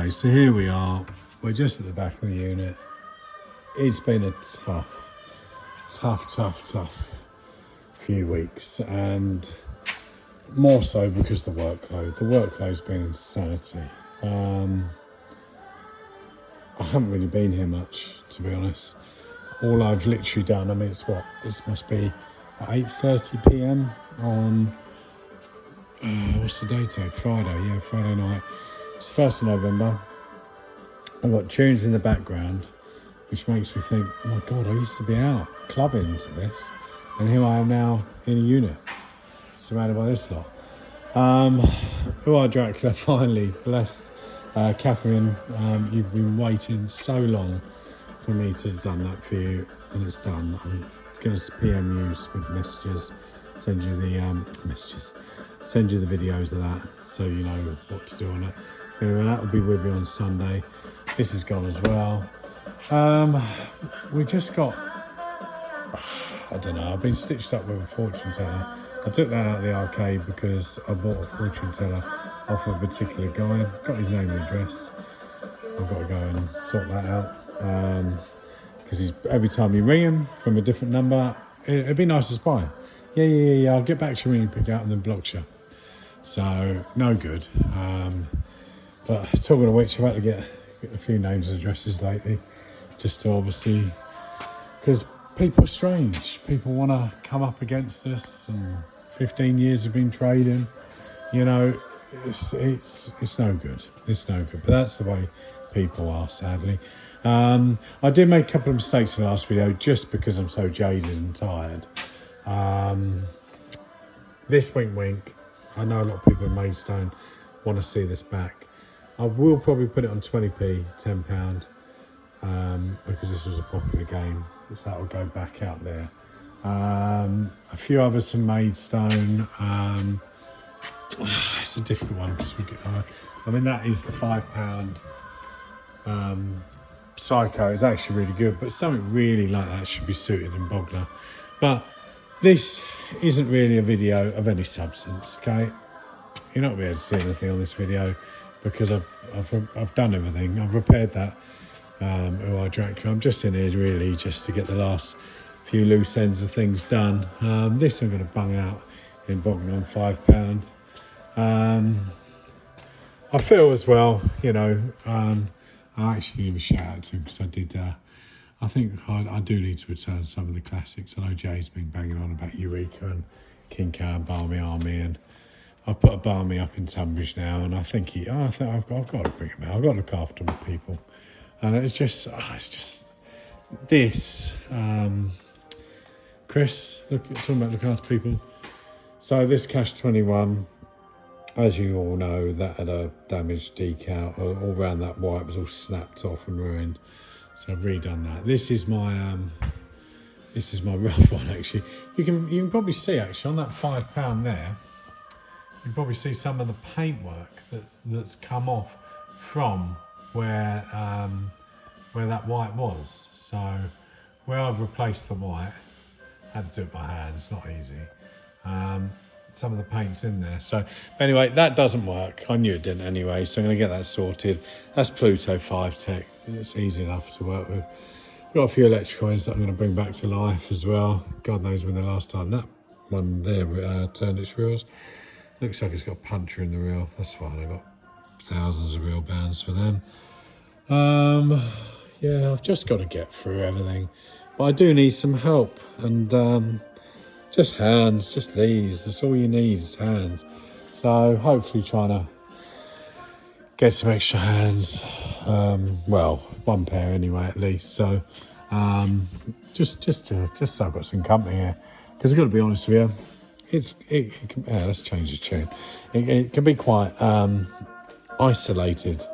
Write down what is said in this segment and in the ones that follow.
Anyway, so here we are. We're just at the back of the unit. It's been a tough few weeks, and more so because the workload. The workload's been insanity. I haven't really been here much, to be honest. All I've literally done, I mean, it's what? This must be 8:30 p.m. on, what's the date today? Friday, Friday night. It's the 1st of November. I've got tunes in the background, which makes me think, oh my God, I used to be out clubbing to this, and here I am now in a unit, surrounded by this lot. Who are Dracula, finally, blessed. Catherine, you've been waiting so long for me to have done that for you, and it's done. I'm going to PM you with messages, send you the videos of that, so you know what to do on it. Anyway, that will be with you on Sunday. This is gone as well. We just got, I don't know, I've been stitched up with a fortune teller. I took that out of the arcade because I bought a fortune teller off a particular guy. Got his name and address. I've got to go and sort that out. Because every time you ring him from a different number, it'd be nice to spy. Yeah, I'll get back to you when you pick it out, and then blocks you. So, no good. But talking of which, I've had to get a few names and addresses lately, just to obviously, because people are strange. People want to come up against us, and 15 years have been trading. You know, it's no good. It's no good. But that's the way people are, sadly. I did make a couple of mistakes in the last video just because I'm so jaded and tired. This wink. I know a lot of people in Maidstone want to see this back. I will probably put it on 20p, £10, because this was a popular game. So that will go back out there. A few others from Maidstone. It's a difficult one because I mean, that is the £5 Psycho. Is actually really good, but something really like that should be suited in Bognor. But this isn't really a video of any substance, okay? You're not going to be able to see anything on this video because I've done everything. I've repaired that. Who I Dracula. I'm just in here really just to get the last few loose ends of things done. This I'm going to bung out in Bognor on £5. I feel as well, you know, I actually give a shout out to him because I did. I think I do need to return some of the classics. I know Jay's been banging on about Eureka and King Cow and Barmy Army, and I've put a Barmy up in Tunbridge now, and I think I've got to bring him out. I've got to look after my people, and it's just this. Chris, talking about looking after people. So this Cash 21, as you all know, that had a damaged decal all around that white. It was all snapped off and ruined. So I've redone that. This is my rough one actually. You can probably see actually on that £5 there. You can probably see some of the paintwork that's come off from where that white was. So where I've replaced the white, I had to do it by hand. It's not easy. Some of the paint's in there. So anyway, that doesn't work. I knew it didn't anyway, so I'm going to get that sorted. That's Pluto 5 Tech. It's easy enough to work with. Got a few electrical ends that I'm going to bring back to life as well. God knows when the last time that one there turned its reels. Looks like it's got a puncher in the reel. That's fine. I've got thousands of reel bands for them. Yeah, I've just got to get through everything. But I do need some help, and just hands, just these. That's all you need is hands. So hopefully trying to get some extra hands. Well, one pair anyway at least. So just so I've got some company here. Because I've got to be honest with you, it can, let's change the tune. It can be quite isolated.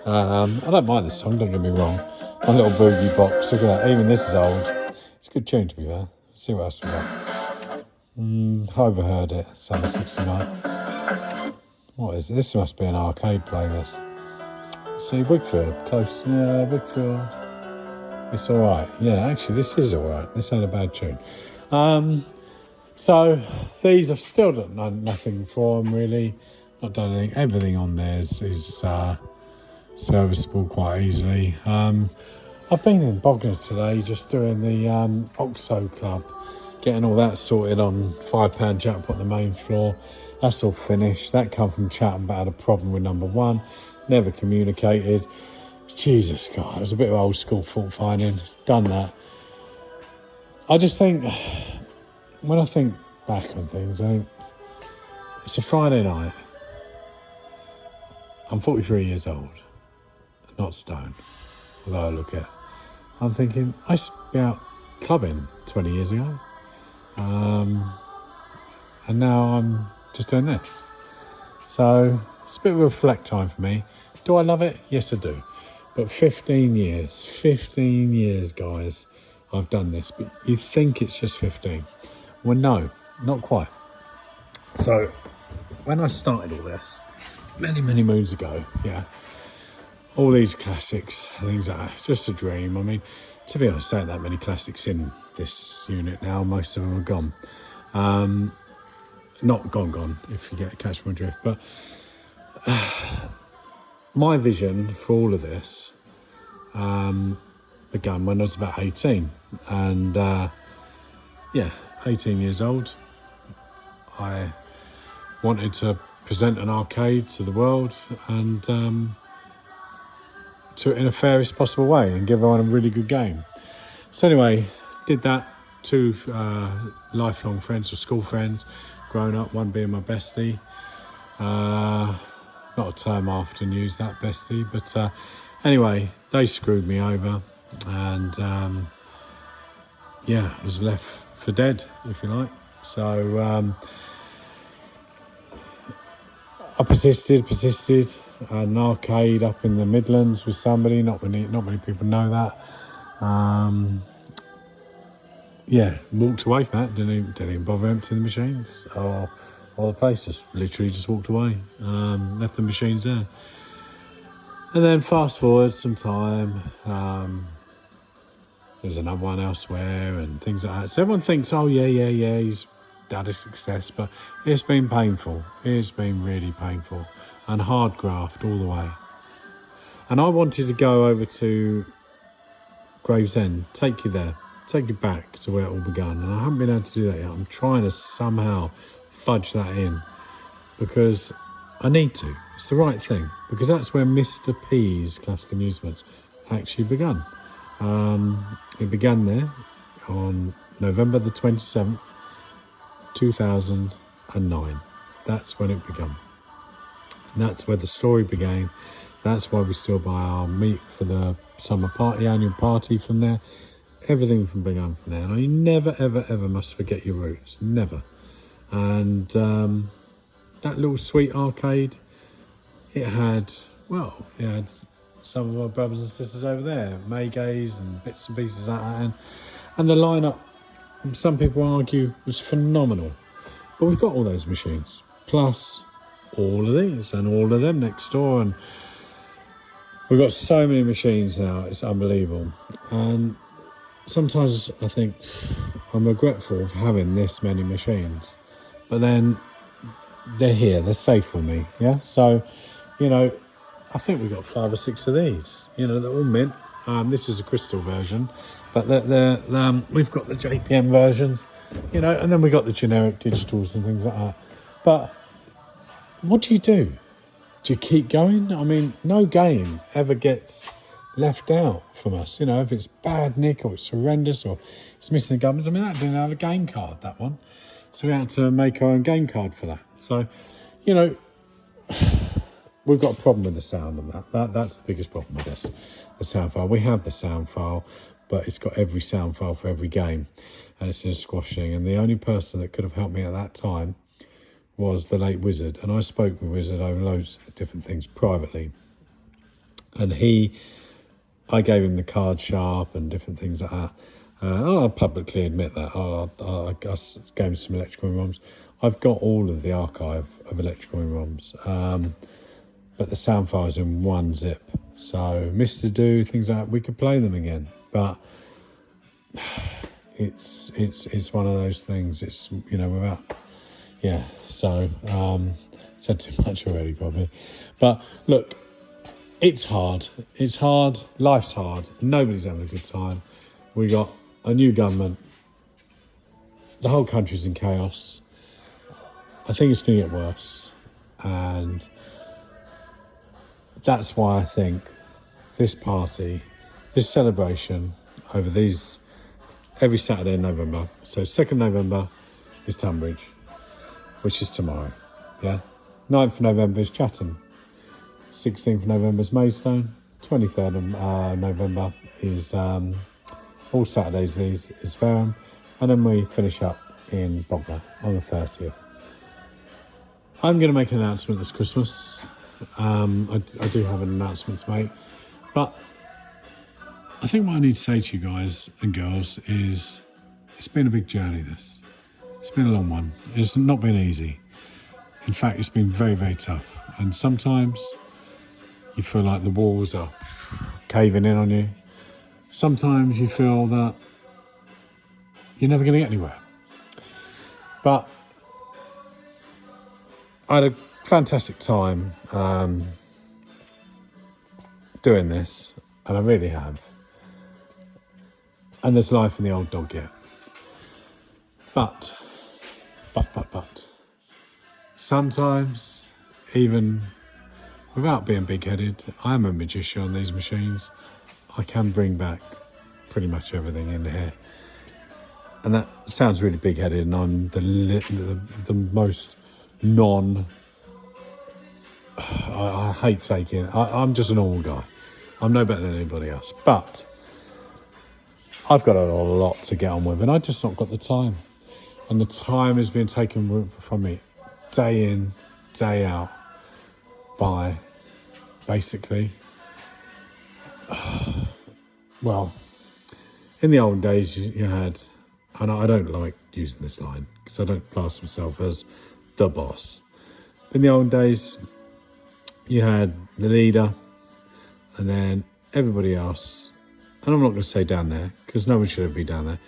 I don't mind this song, don't get me wrong. My little boogie box, look at that. Even this is old. It's a good tune to be fair. Let's see what else we got. I overheard it, Summer 69. What is it? This must be an arcade playlist. See, Wickfield, close. Yeah, Wickfield. It's all right. Yeah, actually, this is all right. This ain't a bad tune. So these I've still done nothing for them really. Not done anything. Everything on theirs is serviceable quite easily. I've been in Bognor today just doing the OXO Club, getting all that sorted on £5 jackpot on the main floor. That's all finished. That come from Chatham, but had a problem with number one. Never communicated. Jesus God, it was a bit of old school fault finding. Done that. I just think, when I think back on things, I think it's a Friday night. I'm 43 years old, not stoned, although I look at. I'm thinking, I used to be out clubbing 20 years ago. And now I'm just doing this. So it's a bit of a reflect time for me. Do I love it? Yes, I do. But 15 years, guys, I've done this. But you think it's just 15. Well, no, not quite. So when I started all this, many moons ago, yeah, all these classics, things like that, it's just a dream. I mean, to be honest, there ain't that many classics in this unit now. Most of them are gone. Not gone, if you catch my drift. But my vision for all of this began when I was about 18. And 18 years old, I wanted to present an arcade to the world and to it in the fairest possible way and give everyone a really good game. So anyway, did that. Two lifelong friends or school friends, grown up, one being my bestie. Not a term I often use, that bestie, but anyway, they screwed me over and I was left for dead, if you like. So I persisted. An arcade up in the Midlands with somebody. Not many people know that. Walked away from that. Didn't even bother emptying the machines or the place. Just literally just walked away. Left the machines there. And then fast forward some time. There's another one elsewhere and things like that. So everyone thinks, oh yeah, he's had a success, but it's been painful. It's been really painful and hard graft all the way. And I wanted to go over to Gravesend, take you there, take you back to where it all began. And I haven't been able to do that yet. I'm trying to somehow fudge that in because I need to. It's the right thing because that's where Mr. P's Classic Amusements actually began. It began there on November the 27th, 2009. That's when it began. And that's where the story began. That's why we still buy our meat for the summer party, annual party from there. Everything began from there. And you never, ever must forget your roots. Never. And that little sweet arcade, it had some of our brothers and sisters over there, Maygays and bits and pieces like that. And the lineup, some people argue, was phenomenal. But we've got all those machines, plus all of these and all of them next door. And we've got so many machines now, it's unbelievable. And sometimes I think I'm regretful of having this many machines. But then they're here, they're safe for me, yeah? So, I think we've got 5 or 6 of these. They're all mint. This is a crystal version, but we've got the JPM versions, and then we've got the generic digitals and things like that. But what do? Do you keep going? I mean, no game ever gets left out from us. If it's bad nick or it's horrendous or it's missing the gubbins. I mean, that didn't have a game card, that one. So we had to make our own game card for that. So, we've got a problem with the sound on that. That's the biggest problem with this, the sound file. We have the sound file, but it's got every sound file for every game, and it's in a squash thing. And the only person that could have helped me at that time was the late Wizard. And I spoke with Wizard over loads of different things privately. And I gave him the card sharp and different things like that. I'll publicly admit that. I gave him some electrical ROMs. I've got all of the archive of electrical ROMs. But the sound file's in one zip. So Mr. Do, things like that, we could play them again. But it's one of those things. It's, without... Yeah, so said too much already probably. But look, It's hard. It's hard. Life's hard. Nobody's having a good time. We got a new government. The whole country's in chaos. I think it's going to get worse. And that's why I think this party, this celebration over these, every Saturday in November. So 2nd November is Tunbridge, which is tomorrow. Yeah. 9th of November is Chatham. 16th of November is Maidstone. 23rd of November is all Saturdays these is Fareham. And then we finish up in Bognor on the 30th. I'm going to make an announcement this Christmas. I do have an announcement to make. But I think what I need to say to you guys and girls is it's been a big journey, this. It's been a long one. It's not been easy. In fact, it's been very, very tough. And sometimes you feel like the walls are caving in on you. Sometimes you feel that you're never going to get anywhere. But I had a fantastic time doing this, and I really have. And there's life in the old dog yet. But, sometimes, even without being big-headed, I am a magician on these machines. I can bring back pretty much everything in here. And that sounds really big-headed, and I'm the most I hate taking it. I'm just a normal guy. I'm no better than anybody else. But I've got a lot to get on with, and I've just not got the time. And the time has been taken from me day in, day out by basically, well, in the old days you had, and I don't like using this line because I don't class myself as the boss. In the old days, you had the leader and then everybody else, and I'm not going to say down there because no one should ever be down there,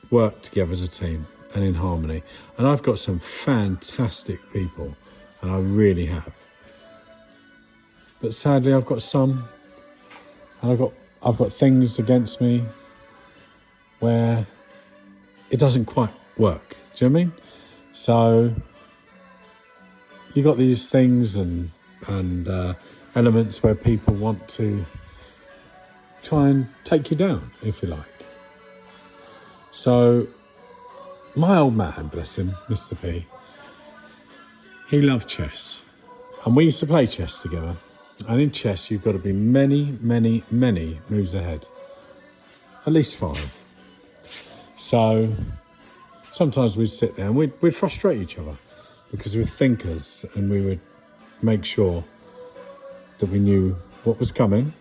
work together as a team and in harmony. And I've got some fantastic people, and I really have. But sadly, I've got some, and I've got things against me where it doesn't quite work. Do you know what I mean? So you got these things and elements where people want to try and take you down, if you like. So my old man, bless him, Mr. P, he loved chess. And we used to play chess together. And in chess, you've got to be many, many, many moves ahead. At least 5. So sometimes we'd sit there and we'd frustrate each other because we're thinkers, and we would make sure that we knew what was coming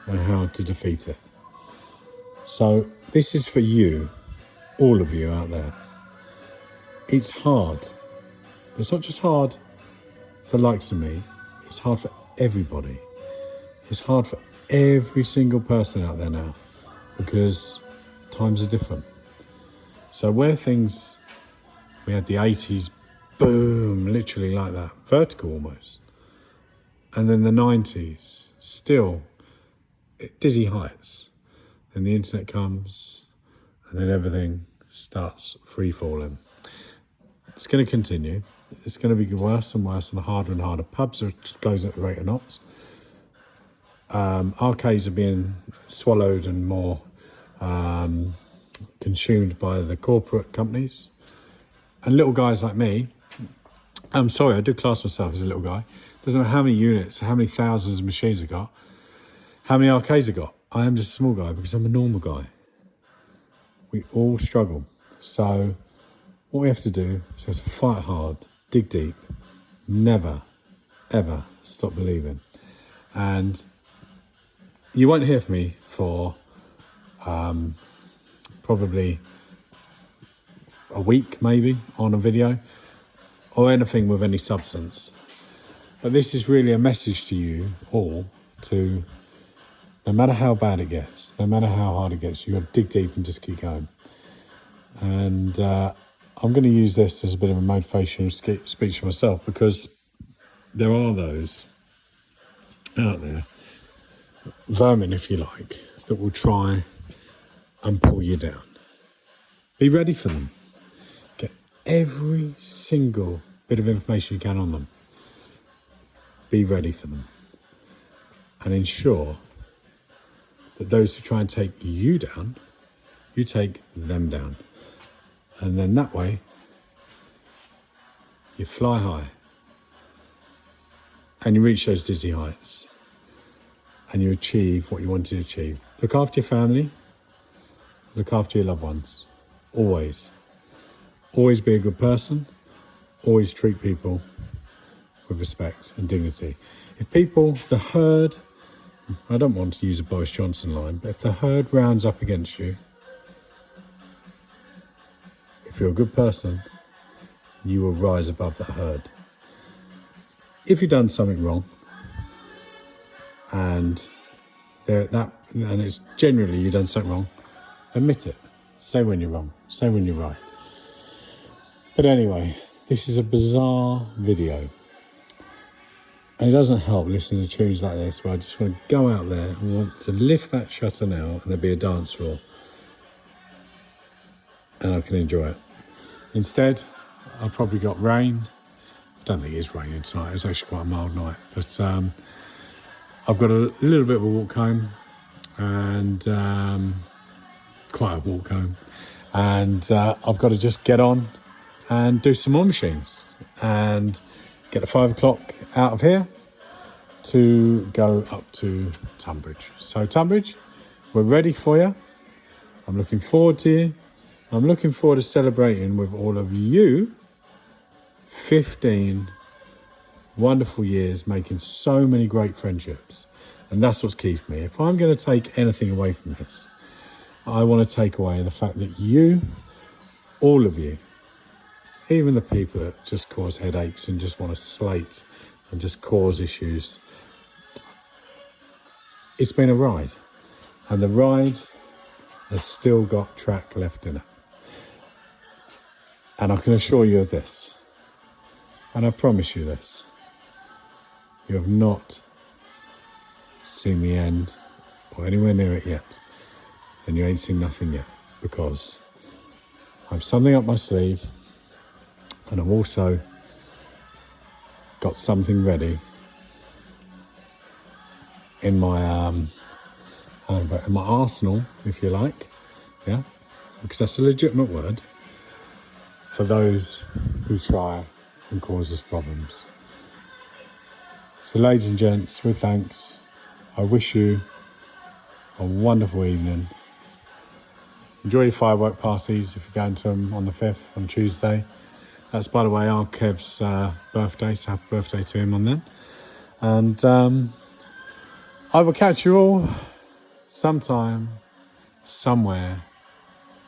and how to defeat it. So this is for you, all of you out there. It's hard. But it's not just hard for the likes of me. It's hard for everybody. It's hard for every single person out there now because times are different. So where things, we had the 80s, boom, literally like that, vertical almost. And then the 90s, still dizzy heights. Then the internet comes, and then everything starts free falling. It's going to continue. It's going to be worse and worse and harder. Pubs are closing at the rate of knots. Arcades are being swallowed and more consumed by the corporate companies. And little guys like me, I'm sorry, I do class myself as a little guy. Doesn't matter how many units, how many thousands of machines I got, how many arcades I got. I am just a small guy because I'm a normal guy. We all struggle. So what we have to do is have to fight hard, dig deep, never, ever stop believing. And you won't hear from me for probably a week, maybe, on a video or anything with any substance. But this is really a message to you all to, no matter how bad it gets, no matter how hard it gets, you've got to dig deep and just keep going. And I'm going to use this as a bit of a motivational speech for myself, because there are those out there, vermin if you like, that will try and pull you down. Be ready for them. Get every single bit of information you can on them. Be ready for them. And ensure that those who try and take you down, you take them down. And then that way, you fly high. And you reach those dizzy heights. And you achieve what you want to achieve. Look after your family. Look after your loved ones. Always. Always be a good person. Always treat people with respect and dignity. If people, the herd, I don't want to use a Boris Johnson line, but if the herd rounds up against you, if you're a good person, you will rise above that herd. If you've done something wrong, and it's generally you've done something wrong, admit it. Say when you're wrong. Say when you're right. But anyway, this is a bizarre video. And it doesn't help listening to tunes like this where I just want to go out there and want to lift that shutter now and there'll be a dance floor. And I can enjoy it. Instead, I've probably got rain. I don't think it's raining tonight. It's actually quite a mild night. But I've got a little bit of a walk home. And quite a walk home. And I've got to just get on and do some more machines. And get the 5 o'clock out of here to go up to Tunbridge. So Tunbridge, we're ready for you. I'm looking forward to you. I'm looking forward to celebrating with all of you 15 wonderful years, making so many great friendships. And that's what's keeps me. If I'm going to take anything away from this, I want to take away the fact that you, all of you, even the people that just cause headaches and just want to slate and just cause issues, it's been a ride. And the ride has still got track left in it. And I can assure you of this, and I promise you this, you have not seen the end or anywhere near it yet, and you ain't seen nothing yet, because I have something up my sleeve. And I've also got something ready in my in my arsenal, if you like, yeah, because that's a legitimate word for those who try and cause us problems. So, ladies and gents, with thanks, I wish you a wonderful evening. Enjoy your firework parties if you're going to them on the 5th, on Tuesday. That's, by the way, our Kev's birthday, so happy birthday to him on then. And I will catch you all sometime, somewhere,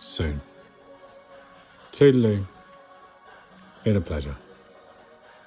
soon. Toodaloo. Been a pleasure.